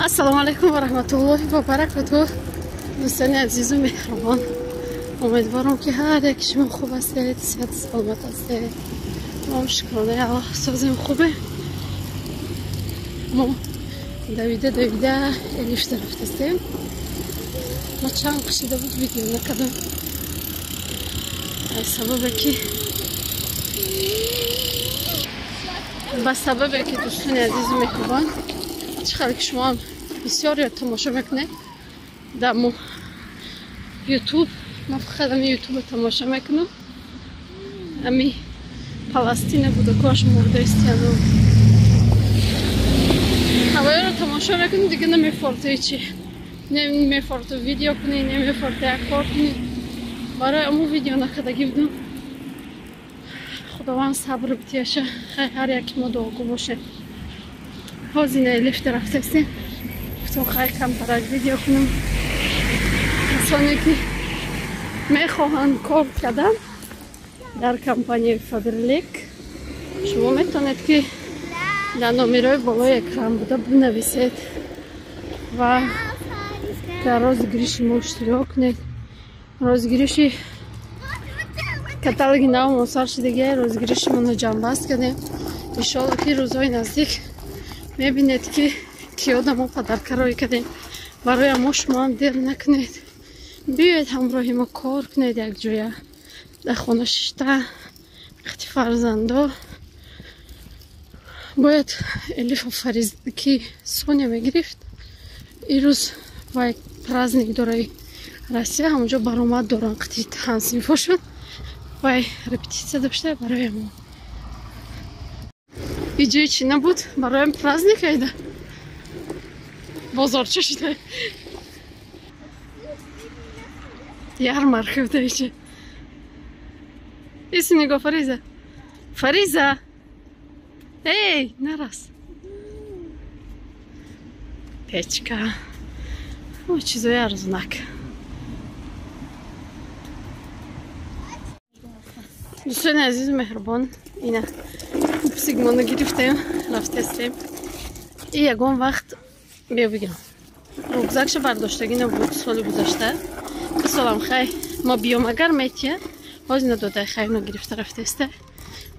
Ассалому алейкум ва рахматуллоҳи ва баракатуҳ. Дӯстони азизу меҳрубон, умедворам ки ҳар яки шумо хуб ҳастед, сиҳату саломат ҳастед. мо шукронаи Аллоҳ созем хубе. Мо давида элишта рафтастем. мо чанд қишида буд видео накардам. Сабабе ки дӯстони азизу меҳрубон, чихар ки шумо бисёр ё тамошо мекунед дар мо ютуб. Ман фақат ами ютубро тамошо мекунам. Ами Палестина будакош мурдаистяну ҳавояро тамошо мекунем, дига намефортӣ чи немефорту видео кунӣ, немефорту як кор кунӣ. барои аму видео накардагӣ будам. худованд сабр битияша. хай ҳар яки мо дуогӯ бошем. ҳозина лифта рафтастем. гуфтам хай камтарак видео кунам. касоне ки мехоҳанд кор кардан дар компанияи Faberlic, шумо метавонед ки дар номерои болои экран буда бинависед ва дар розыгриши мо иштирок кунед. розыгриши каталоги нав мосар шудагиа розыгришимонро ҷамъбаст кардем. иншоалло ки рӯзҳои наздик мебинед ки киёда мо падаркарое кардем. барои мо шумоам дер накунед, биёед ҳамроҳи мо кор кунед якҷоя дар хона шишта. вақти фарзандо бояд элифа фаризки соня мегирифт. ирӯз вай праздник дораи Россия, ҳамонҷо баромад доран қити ҳансинфошон. вай репетитсия дошта барои мо. иҷои чӣ набуд? бароям праздник айда бозорча шуда ярмарка буда иҷа. иси нигоҳ Фариза. Фариза! Эй, нарас. Печка. О, чизои арзонак. дӯстони азизу меҳрубон, ина пупсигмонро гирифтем, рафтастем. И ягон вақт бигам рюкзакша бардоштагӣ набуд соли гузашта. Солам хай мо биём агар метия ҳозина додай хайна гирифта рафтаста.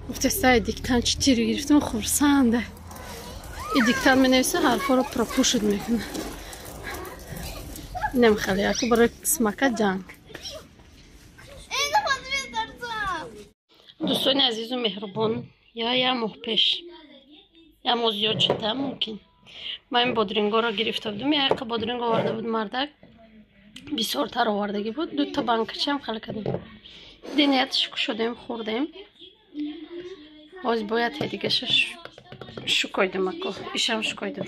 гуфтаста диктант читири гирифтам, хурсанда. И диктант менависа, ҳарфоро пропушид мекуна. инам хеле яку барои смака ҷанг. дӯстони азизу меҳрубон, як моҳ пеш, як моҳ зиёд шуда мумкин, ман ин бодрингоро гирифта будам. як бодринг оварда буд мардак, бисёртар овардагӣ буд. дута банкачам хеле кардем. динияташ кушодем, хӯрдем. ҳоз бояд ҳедигаша шукойдам ако. ишам шукойдам.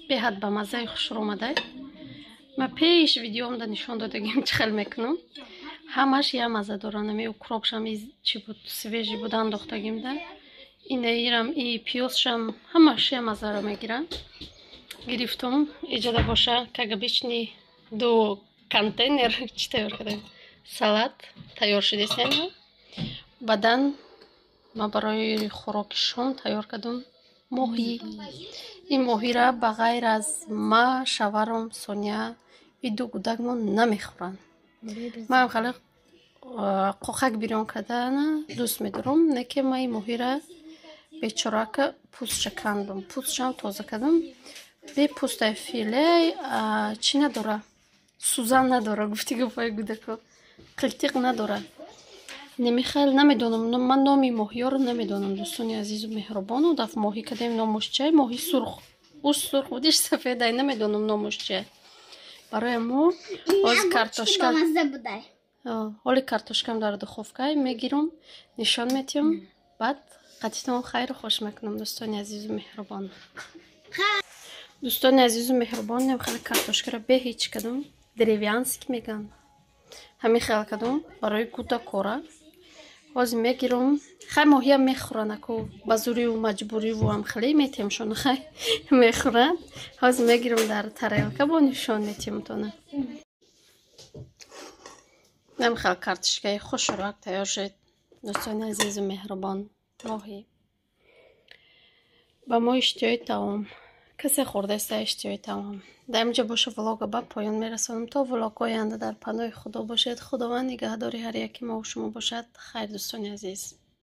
беҳад ба маззаи хушромадай. ма пеш видеомда нишон додагим чӣ хел мекунам. ҳамаш я мазза дорад. ами укропшам чӣ буд, свежи буд андохтагимда. инаирам и пиёзшам ҳамаш я маззаро мегиранд. гирифтам иҷада боша кагабични ду контейнер чӣ тайёр кардем. салат тайёр шудест. баъдан ма барои хӯроки шом тайёр кардам моҳӣ. ин моҳира ба ғайр аз ма, шаварам, Соня, и ду гудакмон намехӯранд. ман хеле қоқак бирён кардана дӯст медорам. неке ма ин моҳира бечорака пӯстша кандам. пӯстшам тоза кардам. бе пӯстаи филе чӣ надора, сӯзан надора. гуфти гуфаи гудако қилтиқ надора. немихел намедонам. ман номи моҳиёро намедонам. дӯстони азизу меҳрубону даф моҳӣ кардем. номаш чиай? моҳи сурх. уш сурх будиш сафедай, намедонам номаш чиай. барои мо ҳоз картошка, ҳоли картошкам дар духовкай мегирам, нишон метиҳам. баъд қатитон хайру хош мекунам. дӯстони азизу меҳрубон, дӯстони азизу меҳрубон, хеле картошкаро бе ҳеҷ кардам. деревянски меган. ҳамин хел кардам барои гудакора. ҳозир мегирам. хай моҳиам мехӯранд аку ба зуриву маҷбуриву ҳам хеле метиҳамшон хай мехӯранд. ҳозир мегирам дар тарелка бо нишон метиҳамтона. намихел картошкаи хушрак тайёр шуд. дӯстони азизу меҳрубон, моҳӣ ба мо иштиёи таом کسی خورده است اشتیای تمام. در اینجا باشه ولاگ به پایان میرسونم. تا ولاگ آینده در پناه خدا باشید. خداوند نگهداری هر یکی ما و شما باشد. خیر دوستان عزیز.